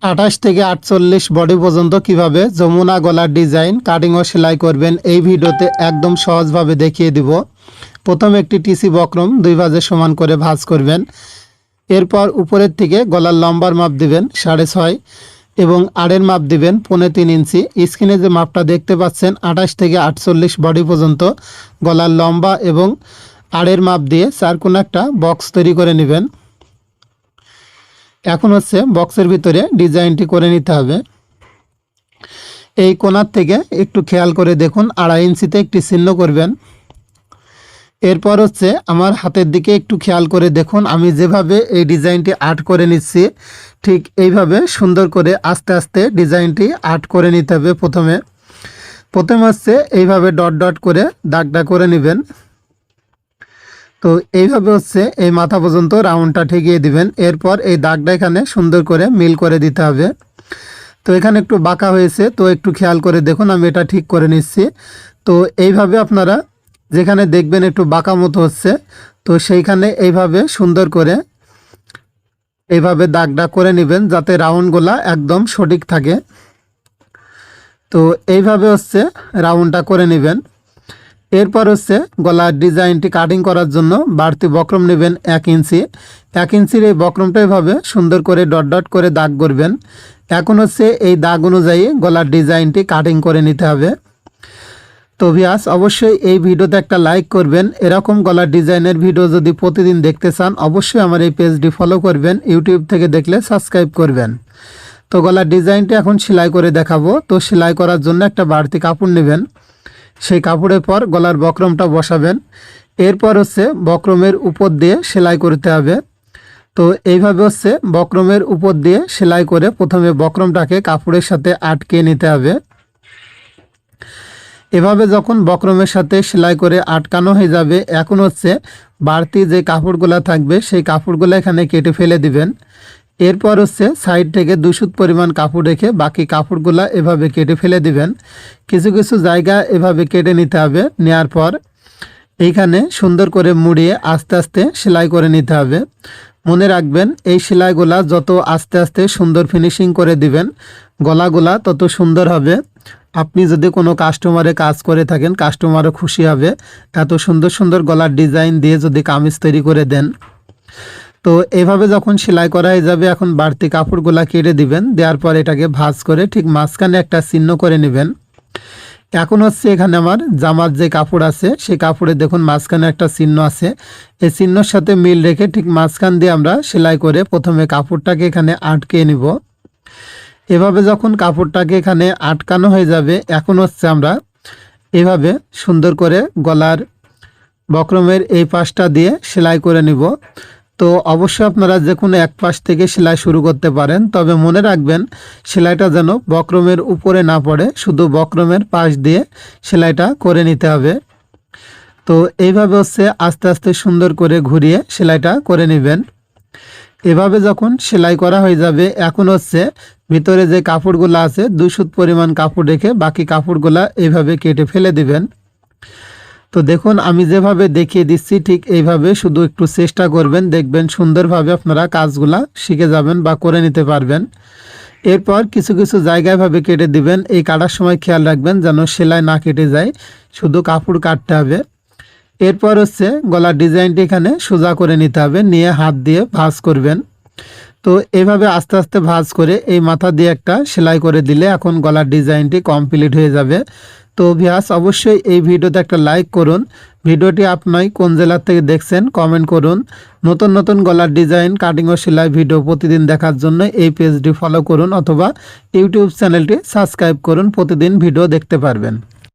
28 থেকে 48 বডি পর্যন্ত কিভাবে যমুনা গলার ডিজাইন কাটিং ও সেলাই করবেন এই ভিডিওতে একদম সহজভাবে দেখিয়ে দিব। প্রথমে একটি টিসি বক্রম দুই ভাঁজে সমান করে ভাঁজ করবেন। এরপর উপরের থেকে গলার লম্বার মাপ দিবেন 6.5 এবং আড়ের মাপ দিবেন 3.5 ইঞ্চি। স্ক্রিনে যে মাপটা দেখতে পাচ্ছেন 28 থেকে 48 বডি পর্যন্ত গলার লম্বা এবং আড়ের মাপ দিয়ে চারকোনা একটা বক্স তৈরি করে নেবেন। এখন বক্সের ভিতরে ডিজাইনটি করে নিতে হবে। এই কোণার থেকে একটু খেয়াল করে দেখুন 2.5 ইঞ্চিতে একটি চিহ্ন করবেন। এরপর আমার হাতের দিকে একটু খেয়াল করে দেখুন আমি যেভাবে এই ডিজাইনটি আর্ট করে নিচ্ছি ঠিক এইভাবে সুন্দর করে আস্তে আস্তে ডিজাইনটি আর্ট করে নিতে হবে। প্রথমে এইভাবে ডট ডট করে দাগটা করে নেবেন। তো এইভাবে এই মাথা পর্যন্ত রাউন্ডটা ঠেকিয়ে দিবেন। এরপর এই দাগটা এখানে সুন্দর করে মিল করে দিতে হবে। তো এখানে একটু বাঁকা হয়েছে, তো একটু খেয়াল করে দেখুন আমি এটা ঠিক করে নিচ্ছি। তো এইভাবে আপনারা যেখানে দেখবেন একটু বাঁকা মতো হচ্ছে তো সেইখানে এইভাবে সুন্দর করে এইভাবে দাগটা করে নেবেন যাতে রাউন্ডগুলা একদম সঠিক থাকে। তো এইভাবে রাউন্ডটা করে নেবেন। এরপর গলার ডিজাইনটি কাটিং করার জন্য বাড়তি বক্রম নেবেন 1 ইঞ্চি। 1 ইঞ্চির এই বক্রমটা এভাবে সুন্দর করে ডট ডট করে দাগ করবেন। এখন এই দাগ অনুযায়ী গলার ডিজাইনটি কাটিং করে নিতে হবে। তো ভিউয়ার্স অবশ্যই এই ভিডিওতে একটা লাইক করবেন। এরকম গলার ডিজাইনের ভিডিও যদি প্রতিদিন দেখতে চান অবশ্যই আমার এই পেজটি ফলো করবেন। ইউটিউব থেকে দেখলে সাবস্ক্রাইব করবেন। তো গলার ডিজাইনটি এখন সেলাই করে দেখাবো। তো সেলাই করার জন্য একটা বাড়তি কাপড় নেবেন। সেই কাপড়ের পর গলার বক্রমটা বসাবেন। এরপর বক্রমের উপর দিয়ে সেলাই করতে হবে। তো এইভাবে বক্রমের উপর দিয়ে সেলাই করে প্রথমে বক্রমটাকে কাপড়ের সাথে আটকে নিতে হবে। এভাবে যখন বক্রমের সাথে সেলাই করে আটকানো হয়ে যাবে এখন বাড়তি যে কাপড়গুলো থাকবে সেই কাপড়গুলো এখানে কেটে ফেলে দিবেন। এরপর সাইড থেকে 2 সুত পরিমাণ কাপড় রেখে বাকি কাপড়গুলো এভাবে কেটে ফেলে দিবেন। কিছু কিছু জায়গা এভাবে কেটে নিতে হবে। নেওয়ার পর এইখানে সুন্দর করে মুড়িয়ে আস্তে আস্তে সেলাই করে নিতে হবে। মনে রাখবেন এই সেলাইগুলা যত আস্তে আস্তে সুন্দর ফিনিশিং করে দিবেন গলাগুলা তত সুন্দর হবে। আপনি যদি কোনো কাস্টমারে কাজ করে থাকেন কাস্টমারও খুশি হবে। এত সুন্দর সুন্দর গলার ডিজাইন দিয়ে যদি কামিজ তৈরি করে দেন। তো এইভাবে যখন সেলাই করা হয়ে যাবে এখন বাড়তি কাপড়গুলা কেটে দিবেন। দেওয়ার পর এটাকে ভাঁজ করে ঠিক মাঝখানে একটা চিহ্ন করে নেবেন। এখন এখানে আমার জামার যে কাপড় আছে সেই কাপড়ে দেখুন মাঝখানে একটা চিহ্ন আছে। এই চিহ্নর সাথে মিল রেখে ঠিক মাঝখান দিয়ে আমরা সেলাই করে প্রথমে কাপড়টাকে এখানে আটকে নিব। এভাবে যখন কাপড়টাকে এখানে আটকানো হয়ে যাবে এখন আমরা এভাবে সুন্দর করে গলার বক্রমের এই পাশটা দিয়ে সেলাই করে নিব। তো অবশ্যই আপনারা যে কোনো এক পাশ থেকে সেলাই শুরু করতে পারেন, তবে মনে রাখবেন সেলাইটা যেন বক্রমের উপরে না পড়ে, শুধু বক্রমের পাশ দিয়ে সেলাইটা করে নিতে হবে। তো এইভাবে আস্তে আস্তে সুন্দর করে ঘুরিয়ে সেলাইটা করে নেবেন। এভাবে যখন সেলাই করা হয়ে যাবে এখন ভিতরে যে কাপড়গুলো আছে 2 সুত পরিমাণ কাপড় রেখে বাকি কাপড়গুলা এইভাবে কেটে ফেলে দিবেন। তো দেখুন আমি যেভাবে দেখিয়ে দিচ্ছি ঠিক এইভাবে শুধু একটু চেষ্টা করবেন, দেখবেন সুন্দরভাবে আপনারা কাজগুলা শিখে যাবেন বা করে নিতে পারবেন। এরপর কিছু কিছু জায়গায় ভাবে কেটে দিবেন। এই কাটার সময় খেয়াল রাখবেন যেন সেলাই না কেটে যায়, শুধু কাপড় কাটতে হবে। এরপর গলার ডিজাইনটি এখানে সোজা করে নিতে হবে, নিয়ে হাত দিয়ে ভাঁজ করবেন। তো এইভাবে আস্তে আস্তে ভাঁজ করে এই মাথা দিয়ে একটা সেলাই করে দিলে এখন গলার ডিজাইনটি কমপ্লিট হয়ে যাবে। তো ভিউয়ার্স অবশ্যই এই ভিডিওতে একটা লাইক করুন। ভিডিওটি আপনি কোন জেলা থেকে দেখছেন কমেন্ট করুন। নতুন নতুন গলার ডিজাইন কাটিং ও সেলাই ভিডিও প্রতিদিন দেখার জন্য এই পেজটি ফলো করুন অথবা ইউটিউব চ্যানেলটি সাবস্ক্রাইব করুন, প্রতিদিন ভিডিও দেখতে পারবেন।